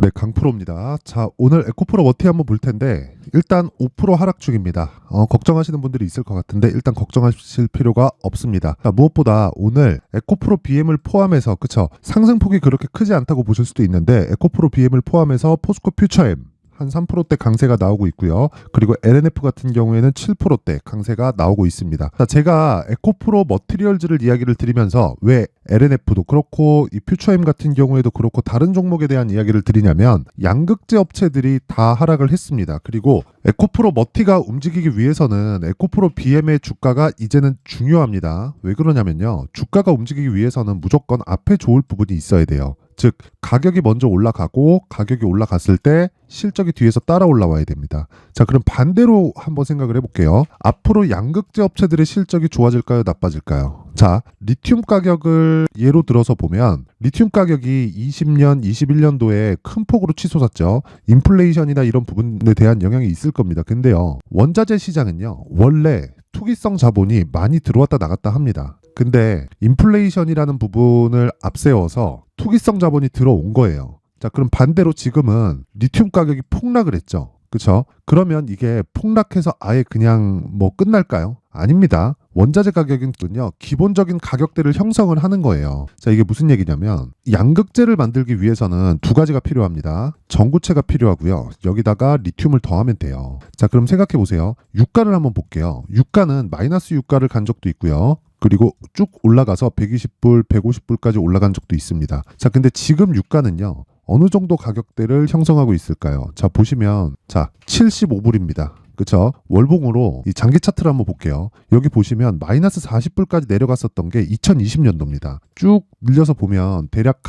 네, 강프로입니다. 자, 오늘 에코프로 워티 한번 볼 텐데 일단 5% 하락 중입니다. 걱정하시는 분들이 있을 것 같은데 일단 걱정하실 필요가 없습니다. 자, 무엇보다 오늘 에코프로 BM을 포함해서 그쵸? 상승폭이 그렇게 크지 않다고 보실 수도 있는데 에코프로 BM을 포함해서 포스코 퓨처엠 한 3%대 강세가 나오고 있고요. 그리고 LNF 같은 경우에는 7%대 강세가 나오고 있습니다. 자, 제가 에코프로 머티리얼즈를 이야기를 드리면서 왜 LNF도 그렇고 이 퓨처엠 같은 경우에도 그렇고 다른 종목에 대한 이야기를 드리냐면 양극재 업체들이 다 하락을 했습니다. 그리고 에코프로 머티가 움직이기 위해서는 에코프로 BM의 주가가 이제는 중요합니다. 왜 그러냐면요. 주가가 움직이기 위해서는 무조건 앞에 좋을 부분이 있어야 돼요. 즉 가격이 먼저 올라가고 가격이 올라갔을 때 실적이 뒤에서 따라 올라와야 됩니다. 자, 그럼 반대로 한번 생각을 해볼게요. 앞으로 양극재 업체들의 실적이 좋아질까요? 나빠질까요? 자, 리튬 가격을 예로 들어서 보면 리튬 가격이 20년, 21년도에 큰 폭으로 치솟았죠. 인플레이션이나 이런 부분에 대한 영향이 있을 겁니다. 근데요, 원자재 시장은요, 원래 투기성 자본이 많이 들어왔다 나갔다 합니다. 근데 인플레이션이라는 부분을 앞세워서 투기성 자본이 들어온 거예요. 자, 그럼 반대로 지금은 리튬 가격이 폭락을 했죠. 그렇죠? 그러면 이게 폭락해서 아예 그냥 뭐 끝날까요? 아닙니다. 원자재 가격은요, 기본적인 가격대를 형성을 하는 거예요. 자, 이게 무슨 얘기냐면 양극재를 만들기 위해서는 두 가지가 필요합니다. 전구체가 필요하고요. 여기다가 리튬을 더하면 돼요. 자, 그럼 생각해 보세요. 유가를 한번 볼게요. 유가는 마이너스 유가를 간 적도 있고요. 그리고 쭉 올라가서 120불, 150불까지 올라간 적도 있습니다. 자, 근데 지금 유가는요, 어느 정도 가격대를 형성하고 있을까요? 자, 보시면, 자, 75불입니다. 그쵸? 월봉으로 이 장기 차트를 한번 볼게요. 여기 보시면 마이너스 40불까지 내려갔었던 게 2020년도입니다. 쭉 늘려서 보면 대략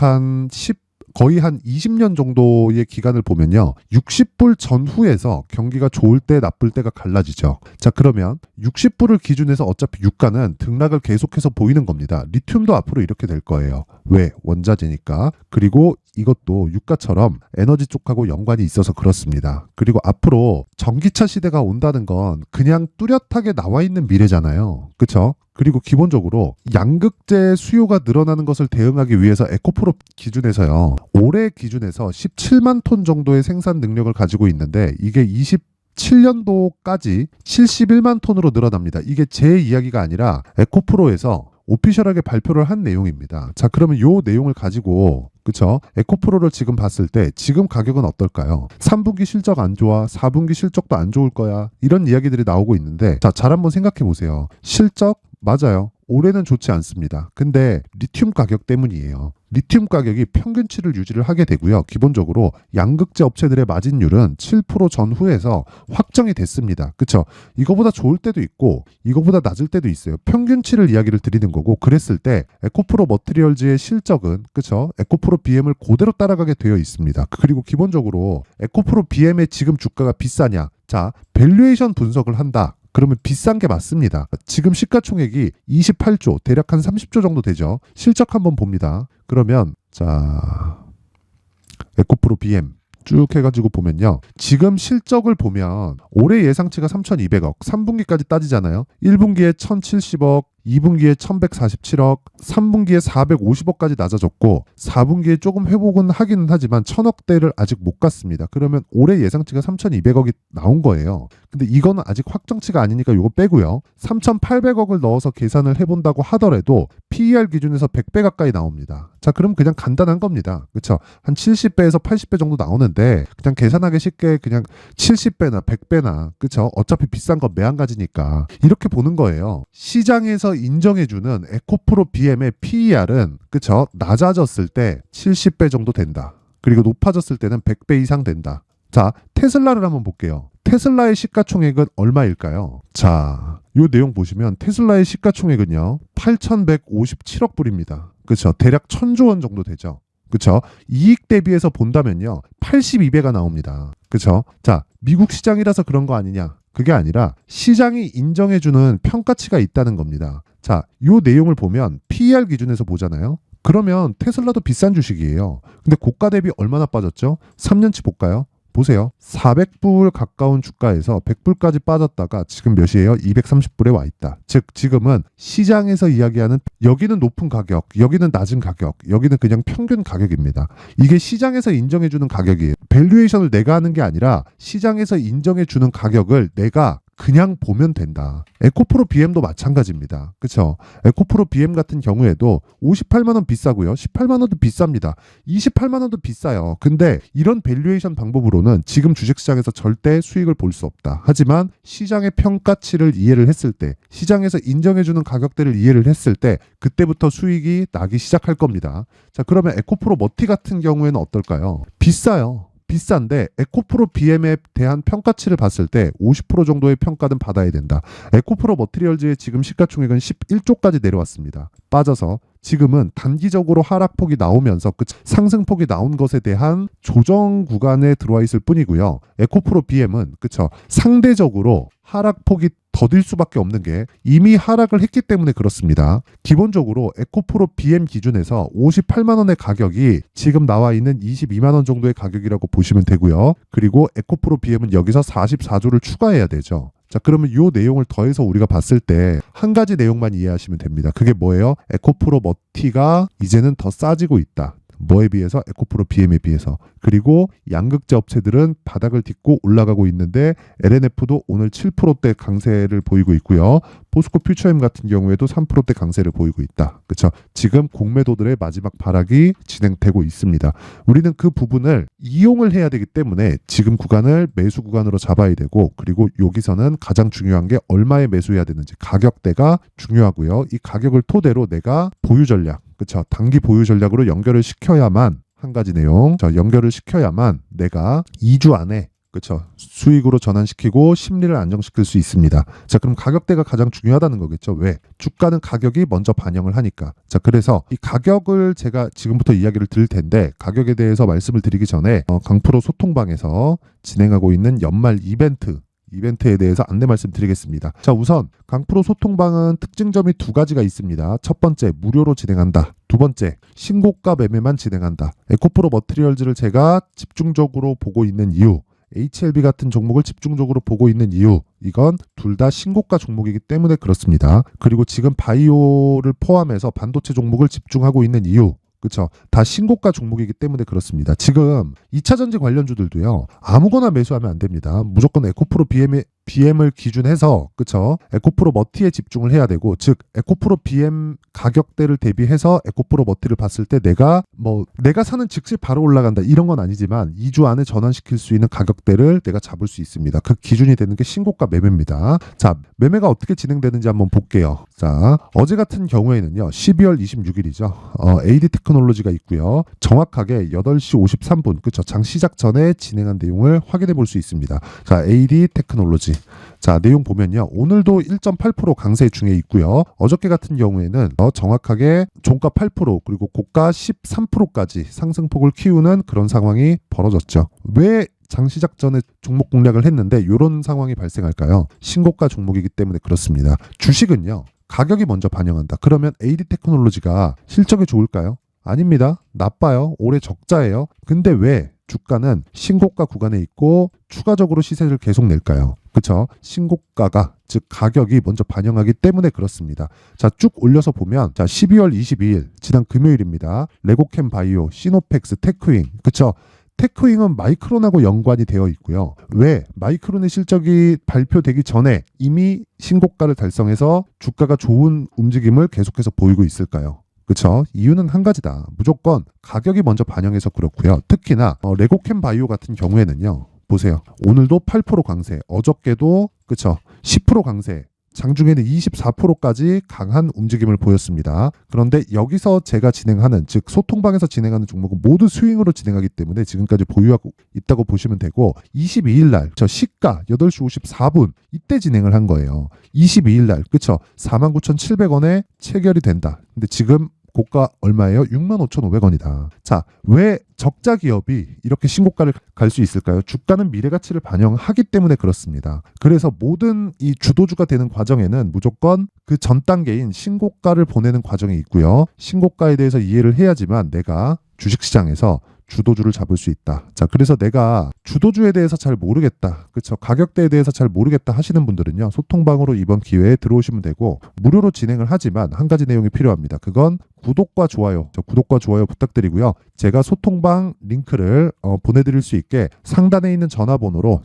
거의 한 20년 정도의 기간을 보면요. 60불 전후에서 경기가 좋을 때 나쁠 때가 갈라지죠. 자, 그러면 60불을 기준해서 어차피 유가는 등락을 계속해서 보이는 겁니다. 리튬도 앞으로 이렇게 될 거예요. 왜? 원자재니까. 그리고 이것도 유가처럼 에너지 쪽하고 연관이 있어서 그렇습니다. 그리고 앞으로 전기차 시대가 온다는 건 그냥 뚜렷하게 나와 있는 미래잖아요. 그쵸? 그리고 기본적으로 양극재 수요가 늘어나는 것을 대응하기 위해서 에코프로 기준에서요. 올해 기준에서 17만 톤 정도의 생산 능력을 가지고 있는데 이게 27년도까지 71만 톤으로 늘어납니다. 이게 제 이야기가 아니라 에코프로에서 오피셜하게 발표를 한 내용입니다. 자, 그러면 요 내용을 가지고 그쵸? 에코프로를 지금 봤을 때 지금 가격은 어떨까요? 3분기 실적 안 좋아, 4분기 실적도 안 좋을 거야, 이런 이야기들이 나오고 있는데, 자, 잘 한번 생각해 보세요. 실적 맞아요. 올해는 좋지 않습니다. 근데 리튬 가격 때문이에요. 리튬 가격이 평균치를 유지를 하게 되고요. 기본적으로 양극재 업체들의 마진율은 7% 전후에서 확정이 됐습니다. 그쵸? 이거보다 좋을 때도 있고 이거보다 낮을 때도 있어요. 평균치를 이야기를 드리는 거고, 그랬을 때 에코프로 머티리얼즈의 실적은 그쵸? 에코프로 BM을 그대로 따라가게 되어 있습니다. 그리고 기본적으로 에코프로 BM의 지금 주가가 비싸냐? 자, 밸류에이션 분석을 한다. 그러면 비싼 게 맞습니다. 지금 시가총액이 28조, 대략 한 30조 정도 되죠. 실적 한번 봅니다. 그러면 자, 에코프로 BM 쭉 해가지고 보면요. 지금 실적을 보면 올해 예상치가 3,200억, 3분기까지 따지잖아요. 1분기에 1,070억, 2분기에 1,147억, 3분기에 450억까지 낮아졌고 4분기에 조금 회복은 하기는 하지만 1,000억대를 아직 못 갔습니다. 그러면 올해 예상치가 3,200억이 나온 거예요. 근데 이거는 아직 확정치가 아니니까 이거 빼고요. 3,800억을 넣어서 계산을 해본다고 하더라도 PER 기준에서 100배 가까이 나옵니다. 자, 그럼 그냥 간단한 겁니다. 그렇죠? 한 70배에서 80배 정도 나오는데 그냥 계산하기 쉽게 그냥 70배나 100배나 그렇죠? 어차피 비싼 건 매한가지니까 이렇게 보는 거예요. 시장에서 인정해주는 에코프로 BM의 PER은 그쵸? 낮아졌을 때 70배 정도 된다. 그리고 높아졌을 때는 100배 이상 된다. 자, 테슬라를 한번 볼게요. 테슬라의 시가총액은 얼마일까요? 자, 이 내용 보시면 테슬라의 시가총액은요 8,157억 불입니다. 그쵸? 대략 1,000조 원 정도 되죠. 그쵸? 이익 대비해서 본다면요 82배가 나옵니다. 그쵸? 자, 미국 시장이라서 그런 거 아니냐? 그게 아니라 시장이 인정해주는 평가치가 있다는 겁니다. 자, 이 내용을 보면 PER 기준에서 보잖아요. 그러면 테슬라도 비싼 주식이에요. 근데 고가 대비 얼마나 빠졌죠? 3년치 볼까요? 보세요. 400불 가까운 주가에서 100불까지 빠졌다가 지금 몇이에요? 230불에 와 있다. 즉 지금은 시장에서 이야기하는 여기는 높은 가격, 여기는 낮은 가격, 여기는 그냥 평균 가격입니다. 이게 시장에서 인정해주는 가격이에요. 밸류에이션을 내가 하는 게 아니라 시장에서 인정해주는 가격을 내가 그냥 보면 된다. 에코프로 BM도 마찬가지입니다. 그렇죠? 에코프로 BM 같은 경우에도 58만 원 비싸고요. 18만 원도 비쌉니다. 28만 원도 비싸요. 근데 이런 밸류에이션 방법으로는 지금 주식시장에서 절대 수익을 볼 수 없다. 하지만 시장의 평가치를 이해를 했을 때, 시장에서 인정해주는 가격대를 이해를 했을 때 그때부터 수익이 나기 시작할 겁니다. 자, 그러면 에코프로 머티 같은 경우에는 어떨까요? 비싸요. 비싼데 에코프로 BM에 대한 평가치를 봤을 때 50% 정도의 평가는 받아야 된다. 에코프로 머티리얼즈의 지금 시가총액은 11조까지 내려왔습니다. 빠져서 지금은 단기적으로 하락폭이 나오면서 상승폭이 나온 것에 대한 조정 구간에 들어와 있을 뿐이고요. 에코프로 BM은 그쵸, 상대적으로 하락폭이 더딜 수밖에 없는 게 이미 하락을 했기 때문에 그렇습니다. 기본적으로 에코프로 BM 기준에서 58만 원의 가격이 지금 나와 있는 22만 원 정도의 가격이라고 보시면 되고요. 그리고 에코프로 BM은 여기서 44조를 추가해야 되죠. 자, 그러면 이 내용을 더해서 우리가 봤을 때 한 가지 내용만 이해하시면 됩니다. 그게 뭐예요? 에코프로 머티가 이제는 더 싸지고 있다. 뭐에 비해서? 에코프로 BM에 비해서. 그리고 양극재 업체들은 바닥을 딛고 올라가고 있는데 LNF도 오늘 7%대 강세를 보이고 있고요. 포스코 퓨처엠 같은 경우에도 3%대 강세를 보이고 있다. 그렇죠? 지금 공매도들의 마지막 발악이 진행되고 있습니다. 우리는 그 부분을 이용을 해야 되기 때문에 지금 구간을 매수 구간으로 잡아야 되고, 그리고 여기서는 가장 중요한 게 얼마에 매수해야 되는지 가격대가 중요하고요. 이 가격을 토대로 내가 보유 전략, 그렇죠? 단기 보유 전략으로 연결을 시켜야만, 한 가지 내용, 연결을 시켜야만 내가 2주 안에 그렇죠, 수익으로 전환시키고 심리를 안정시킬 수 있습니다. 자, 그럼 가격대가 가장 중요하다는 거겠죠. 왜? 주가는 가격이 먼저 반영을 하니까. 자, 그래서 이 가격을 제가 지금부터 이야기를 드릴 텐데, 가격에 대해서 말씀을 드리기 전에 강프로 소통방에서 진행하고 있는 연말 이벤트에 대해서 안내 말씀드리겠습니다. 자, 우선 강프로 소통방은 특징점이 두 가지가 있습니다. 첫 번째, 무료로 진행한다. 두 번째, 신고가 매매만 진행한다. 에코프로 머티리얼즈를 제가 집중적으로 보고 있는 이유, HLB 같은 종목을 집중적으로 보고 있는 이유, 이건 둘 다 신고가 종목이기 때문에 그렇습니다. 그리고 지금 바이오를 포함해서 반도체 종목을 집중하고 있는 이유, 그렇죠, 다 신고가 종목이기 때문에 그렇습니다. 지금 2차전지 관련주들도요, 아무거나 매수하면 안 됩니다. 무조건 에코프로 BM을 기준해서, 그렇죠, 에코프로 머티에 집중을 해야 되고, 즉 에코프로 BM 가격대를 대비해서 에코프로 머티를 봤을 때 내가 사는 즉시 바로 올라간다 이런 건 아니지만 2주 안에 전환시킬 수 있는 가격대를 내가 잡을 수 있습니다. 그 기준이 되는 게 신고가 매매입니다. 자, 매매가 어떻게 진행되는지 한번 볼게요. 자, 어제 같은 경우에는요, 12월 26일이죠. AD 테크놀로지가 있고요. 정확하게 8시 53분, 그렇죠, 장 시작 전에 진행한 내용을 확인해 볼 수 있습니다. 자, AD 테크놀로지. 자, 내용 보면요, 오늘도 1.8% 강세 중에 있고요. 어저께 같은 경우에는 정확하게 종가 8% 그리고 고가 13%까지 상승폭을 키우는 그런 상황이 벌어졌죠. 왜 장 시작 전에 종목 공략을 했는데 이런 상황이 발생할까요? 신고가 종목이기 때문에 그렇습니다. 주식은요, 가격이 먼저 반영한다. 그러면 AD 테크놀로지가 실적이 좋을까요? 아닙니다. 나빠요. 올해 적자예요. 근데 왜 주가는 신고가 구간에 있고 추가적으로 시세를 계속 낼까요? 그렇죠? 신고가가, 즉 가격이 먼저 반영하기 때문에 그렇습니다. 자, 쭉 올려서 보면, 자, 12월 22일 지난 금요일입니다. 레고캠 바이오, 시노펙스, 테크윙, 그렇죠? 테크윙은 마이크론하고 연관이 되어 있고요. 왜? 마이크론의 실적이 발표되기 전에 이미 신고가를 달성해서 주가가 좋은 움직임을 계속해서 보이고 있을까요? 그렇죠? 이유는 한 가지다. 무조건 가격이 먼저 반영해서 그렇고요. 특히나 레고캠 바이오 같은 경우에는요, 보세요. 오늘도 8% 강세, 어저께도 그렇죠, 10% 강세, 장중에는 24%까지 강한 움직임을 보였습니다. 그런데 여기서 제가 진행하는, 즉 소통방에서 진행하는 종목은 모두 스윙으로 진행하기 때문에 지금까지 보유하고 있다고 보시면 되고, 22일 날 저 시가 8시 54분 이때 진행을 한 거예요. 22일 날, 그쵸, 49,700원에 체결이 된다. 근데 지금 고가 얼마예요? 65,500원이다. 자, 왜 적자 기업이 이렇게 신고가를 갈 수 있을까요? 주가는 미래 가치를 반영하기 때문에 그렇습니다. 그래서 모든 이 주도주가 되는 과정에는 무조건 그 전 단계인 신고가를 보내는 과정이 있고요. 신고가에 대해서 이해를 해야지만 내가 주식시장에서 주도주를 잡을 수 있다. 자, 그래서 내가 주도주에 대해서 잘 모르겠다. 그쵸? 가격대에 대해서 잘 모르겠다 하시는 분들은요. 소통방으로 이번 기회에 들어오시면 되고 무료로 진행을 하지만 한 가지 내용이 필요합니다. 그건 구독과 좋아요. 구독과 좋아요 부탁드리고요. 제가 소통방 링크를 보내드릴 수 있게 상단에 있는 전화번호로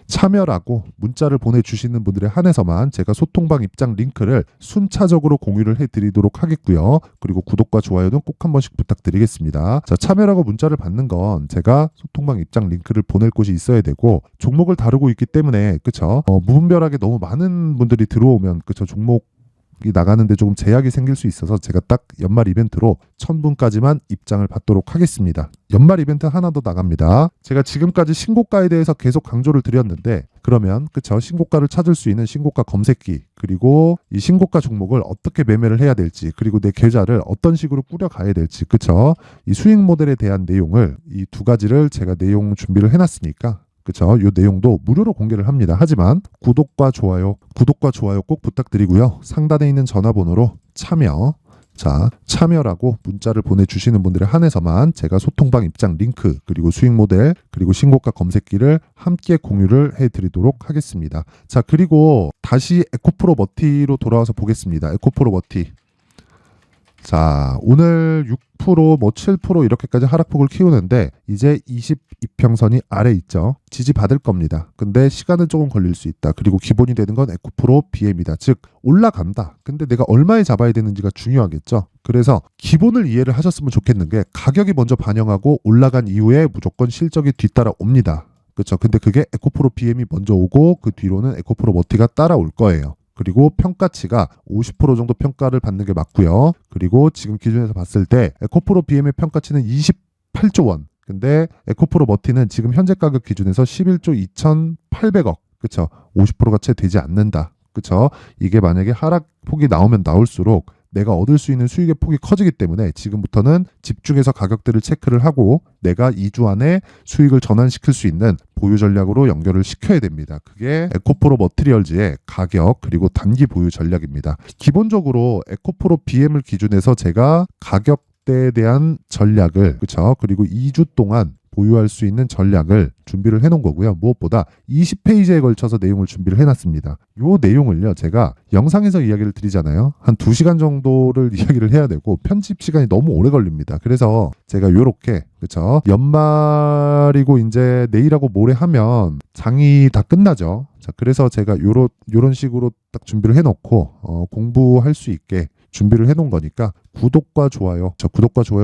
참여라고 문자를 보내주시는 분들에 한해서만 제가 소통방 입장 링크를 순차적으로 공유를 해드리도록 하겠고요. 그리고 구독과 좋아요는 꼭 한 번씩 부탁드리겠습니다. 자, 참여라고 문자를 받는 건 제가 소통방 입장 링크를 보낼 곳이 있어야 되고 종목을 다루고 있기 때문에 그쵸? 무분별하게 너무 많은 분들이 들어오면 그쵸? 종목 이 나가는데 조금 제약이 생길 수 있어서 제가 딱 연말 이벤트로 1000분까지만 입장을 받도록 하겠습니다. 연말 이벤트 하나 더 나갑니다. 제가 지금까지 신고가에 대해서 계속 강조를 드렸는데 그러면 그쵸 신고가를 찾을 수 있는 신고가 검색기 그리고 이 신고가 종목을 어떻게 매매를 해야 될지 그리고 내 계좌를 어떤 식으로 꾸려가야 될지 그쵸 이 수익 모델에 대한 내용을 이 두 가지를 제가 내용 준비를 해놨으니까 그쵸? 이 내용도 무료로 공개를 합니다. 하지만 구독과 좋아요 꼭 부탁드리고요. 상단에 있는 전화번호로 참여라고 문자를 보내주시는 분들에 한해서만 제가 소통방 입장 링크 그리고 수익 모델 그리고 신고가 검색기를 함께 공유를 해드리도록 하겠습니다. 자, 그리고 다시 에코프로 머티로 돌아와서 보겠습니다. 에코프로 머티. 자, 오늘 6% 뭐 7% 이렇게까지 하락폭을 키우는데 이제 22평선이 아래 있죠. 지지받을 겁니다. 근데 시간은 조금 걸릴 수 있다. 그리고 기본이 되는 건 에코프로 BM이다. 즉 올라간다. 근데 내가 얼마에 잡아야 되는지가 중요하겠죠. 그래서 기본을 이해를 하셨으면 좋겠는 게 가격이 먼저 반영하고 올라간 이후에 무조건 실적이 뒤따라 옵니다. 그렇죠. 근데 그게 에코프로 BM이 먼저 오고 그 뒤로는 에코프로 머티가 따라올 거예요. 그리고 평가치가 50% 정도 평가를 받는 게 맞고요. 그리고 지금 기준에서 봤을 때 에코프로 BM의 평가치는 28조 원. 근데 에코프로 머티는 지금 현재 가격 기준에서 11조 2,800억. 그쵸? 50%가 채 되지 않는다. 그쵸? 이게 만약에 하락폭이 나오면 나올수록 내가 얻을 수 있는 수익의 폭이 커지기 때문에 지금부터는 집중해서 가격들을 체크를 하고 내가 2주 안에 수익을 전환시킬 수 있는 보유 전략으로 연결을 시켜야 됩니다. 그게 에코프로 머티리얼즈의 가격 그리고 단기 보유 전략입니다. 기본적으로 에코프로 BM을 기준해서 제가 가격대에 대한 전략을 그쵸? 그리고 2주 동안 보유할 수 있는 전략을 준비를 해놓은 거고요. 무엇보다 20페이지에 걸쳐서 내용을 준비를 해놨습니다. 이 내용을요. 제가 영상에서 이야기를 드리잖아요. 한 2시간 정도를 이야기를 해야 되고 편집 시간이 너무 오래 걸립니다. 그래서 제가 요렇게 그쵸? 연말이고 이제 내일하고 모레 하면 장이 다 끝나죠. 자, 그래서 제가 요런 식으로 딱 준비를 해놓고 공부할 수 있게 준비를 해놓은 거니까 구독과 좋아요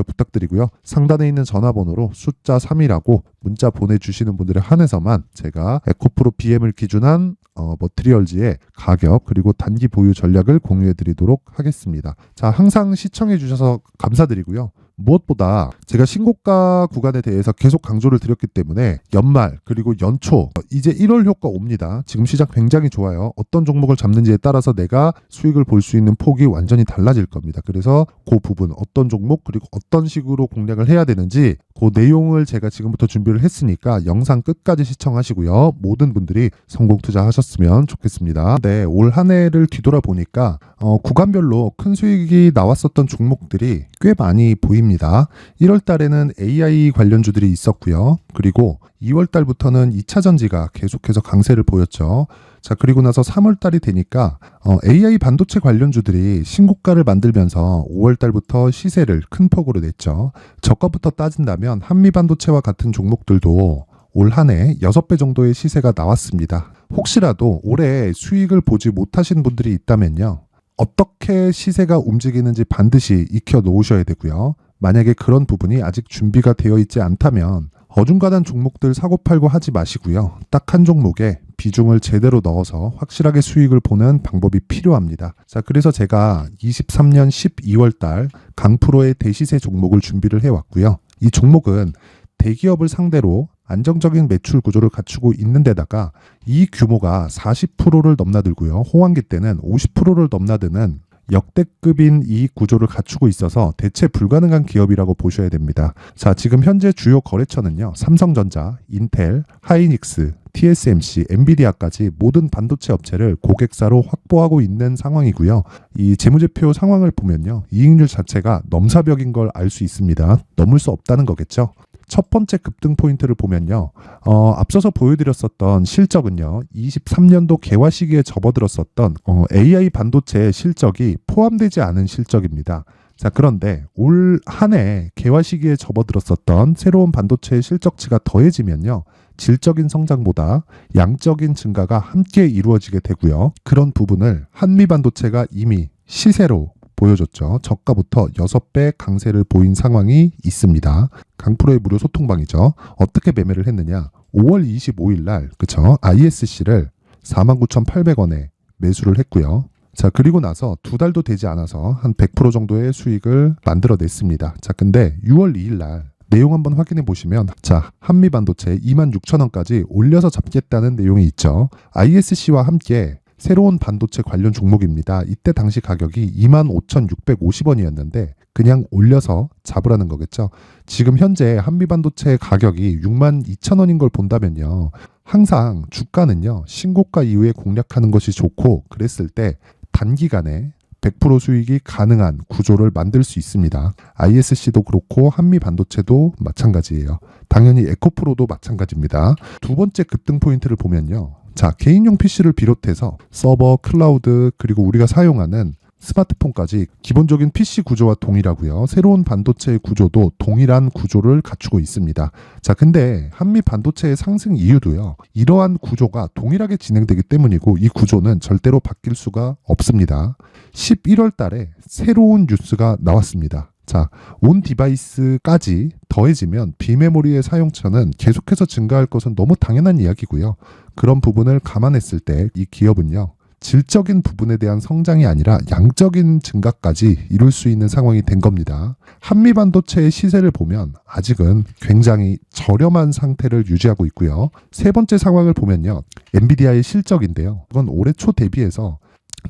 부탁드리고요. 상단에 있는 전화번호로 숫자 3이라고 문자 보내주시는 분들에 한해서만 제가 에코프로 BM을 기준한 머티리얼즈의 가격 그리고 단기 보유 전략을 공유해드리도록 하겠습니다. 자, 항상 시청해주셔서 감사드리고요. 무엇보다 제가 신고가 구간에 대해서 계속 강조를 드렸기 때문에 연말 그리고 연초 이제 1월 효과 옵니다. 지금 시장 굉장히 좋아요. 어떤 종목을 잡는지에 따라서 내가 수익을 볼 수 있는 폭이 완전히 달라질 겁니다. 그래서 그 부분 어떤 종목 그리고 어떤 식으로 공략을 해야 되는지 그 내용을 제가 지금부터 준비를 했으니까 영상 끝까지 시청하시고요. 모든 분들이 성공 투자하셨으면 좋겠습니다. 네, 올 한 해를 뒤돌아보니까 구간별로 큰 수익이 나왔었던 종목들이 꽤 많이 보입니다. 1월 달에는 AI 관련주들이 있었고요. 그리고 2월 달부터는 2차 전지가 계속해서 강세를 보였죠. 자, 그리고 나서 3월 달이 되니까 AI 반도체 관련주들이 신고가를 만들면서 5월 달부터 시세를 큰 폭으로 냈죠. 저가부터 따진다면 한미반도체와 같은 종목들도 올 한 해 6배 정도의 시세가 나왔습니다. 혹시라도 올해 수익을 보지 못하신 분들이 있다면요. 어떻게 시세가 움직이는지 반드시 익혀 놓으셔야 되고요. 만약에 그런 부분이 아직 준비가 되어 있지 않다면 어중간한 종목들 사고 팔고 하지 마시고요. 딱 한 종목에 비중을 제대로 넣어서 확실하게 수익을 보는 방법이 필요합니다. 자, 그래서 제가 23년 12월 달 강프로의 대시세 종목을 준비를 해왔고요. 이 종목은 대기업을 상대로 안정적인 매출 구조를 갖추고 있는 데다가 이 규모가 40%를 넘나들고요. 호황기 때는 50%를 넘나드는 역대급인 이익 구조를 갖추고 있어서 대체 불가능한 기업이라고 보셔야 됩니다. 자, 지금 현재 주요 거래처는요. 삼성전자, 인텔, 하이닉스, TSMC, 엔비디아까지 모든 반도체 업체를 고객사로 확보하고 있는 상황이고요. 이 재무제표 상황을 보면요. 이익률 자체가 넘사벽인 걸 알 수 있습니다. 넘을 수 없다는 거겠죠. 첫 번째 급등 포인트를 보면요. 앞서서 보여드렸었던 실적은요. 23년도 개화 시기에 접어들었었던 AI 반도체의 실적이 포함되지 않은 실적입니다. 자, 그런데 올 한 해 개화 시기에 접어들었었던 새로운 반도체의 실적치가 더해지면요. 질적인 성장보다 양적인 증가가 함께 이루어지게 되고요. 그런 부분을 한미 반도체가 이미 시세로 보여줬죠. 저가부터 6배 강세를 보인 상황이 있습니다. 강프로의 무료 소통방이죠. 어떻게 매매를 했느냐? 5월 25일 날, 그쵸? ISC를 49,800원에 매수를 했고요. 자, 그리고 나서 2달도 되지 않아서 한 100% 정도의 수익을 만들어냈습니다. 자, 근데 6월 2일 날 내용 한번 확인해 보시면, 자, 한미 반도체 26,000원까지 올려서 잡겠다는 내용이 있죠. ISC와 함께 새로운 반도체 관련 종목입니다. 이때 당시 가격이 25,650원이었는데 그냥 올려서 잡으라는 거겠죠. 지금 현재 한미 반도체 가격이 62,000원인 걸 본다면요. 항상 주가는요. 신고가 이후에 공략하는 것이 좋고, 그랬을 때 단기간에 100% 수익이 가능한 구조를 만들 수 있습니다. ISC도 그렇고 한미 반도체도 마찬가지예요. 당연히 에코프로도 마찬가지입니다. 두 번째 급등 포인트를 보면요. 자, 개인용 PC를 비롯해서 서버, 클라우드, 그리고 우리가 사용하는 스마트폰까지 기본적인 PC 구조와 동일하고요. 새로운 반도체의 구조도 동일한 구조를 갖추고 있습니다. 자, 근데 한미 반도체의 상승 이유도요. 이러한 구조가 동일하게 진행되기 때문이고, 이 구조는 절대로 바뀔 수가 없습니다. 11월 달에 새로운 뉴스가 나왔습니다. 자, 온 디바이스까지 더해지면 비메모리의 사용처는 계속해서 증가할 것은 너무 당연한 이야기고요. 그런 부분을 감안했을 때 이 기업은요. 질적인 부분에 대한 성장이 아니라 양적인 증가까지 이룰 수 있는 상황이 된 겁니다. 한미 반도체의 시세를 보면 아직은 굉장히 저렴한 상태를 유지하고 있고요. 세 번째 상황을 보면요. 엔비디아의 실적인데요. 이건 올해 초 대비해서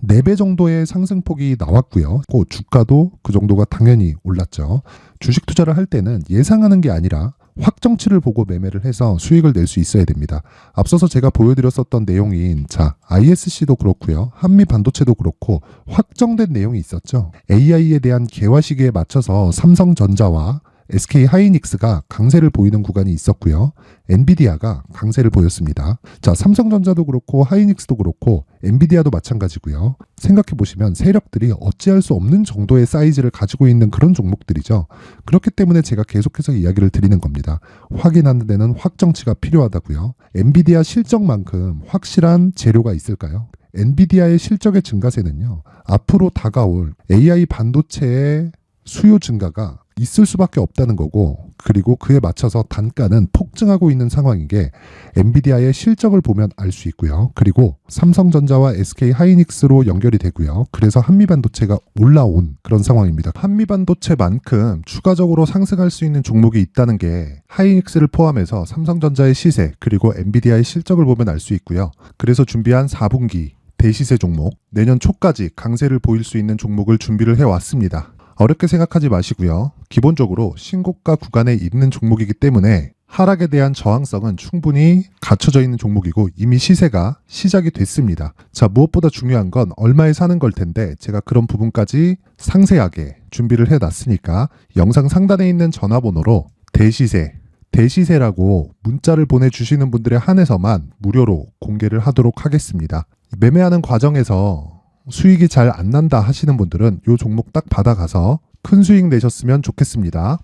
4배 정도의 상승폭이 나왔고요. 그 주가도 그 정도가 당연히 올랐죠. 주식 투자를 할 때는 예상하는 게 아니라 확정치를 보고 매매를 해서 수익을 낼 수 있어야 됩니다. 앞서서 제가 보여드렸었던 내용인, 자, ISC도 그렇고요. 한미 반도체도 그렇고 확정된 내용이 있었죠. AI에 대한 개화 시기에 맞춰서 삼성전자와 SK 하이닉스가 강세를 보이는 구간이 있었고요. 엔비디아가 강세를 보였습니다. 자, 삼성전자도 그렇고 하이닉스도 그렇고 엔비디아도 마찬가지고요. 생각해 보시면 세력들이 어찌할 수 없는 정도의 사이즈를 가지고 있는 그런 종목들이죠. 그렇기 때문에 제가 계속해서 이야기를 드리는 겁니다. 확인하는 데는 확정치가 필요하다고요. 엔비디아 실적만큼 확실한 재료가 있을까요? 엔비디아의 실적의 증가세는요. 앞으로 다가올 AI 반도체의 수요 증가가 있을 수밖에 없다는 거고, 그리고 그에 맞춰서 단가는 폭증하고 있는 상황인 게 엔비디아의 실적을 보면 알 수 있고요. 그리고 삼성전자와 SK 하이닉스로 연결이 되고요. 그래서 한미반도체가 올라온 그런 상황입니다. 한미반도체만큼 추가적으로 상승할 수 있는 종목이 있다는 게 하이닉스를 포함해서 삼성전자의 시세, 그리고 엔비디아의 실적을 보면 알 수 있고요. 그래서 준비한 4분기 대시세 종목, 내년 초까지 강세를 보일 수 있는 종목을 준비를 해왔습니다. 어렵게 생각하지 마시고요. 기본적으로 신고가 구간에 있는 종목이기 때문에 하락에 대한 저항성은 충분히 갖춰져 있는 종목이고 이미 시세가 시작이 됐습니다. 자, 무엇보다 중요한 건 얼마에 사는 걸 텐데 제가 그런 부분까지 상세하게 준비를 해놨으니까 영상 상단에 있는 전화번호로 대시세라고 문자를 보내주시는 분들에 한해서만 무료로 공개를 하도록 하겠습니다. 매매하는 과정에서 수익이 잘 안 난다 하시는 분들은 이 종목 딱 받아가서 큰 수익 내셨으면 좋겠습니다.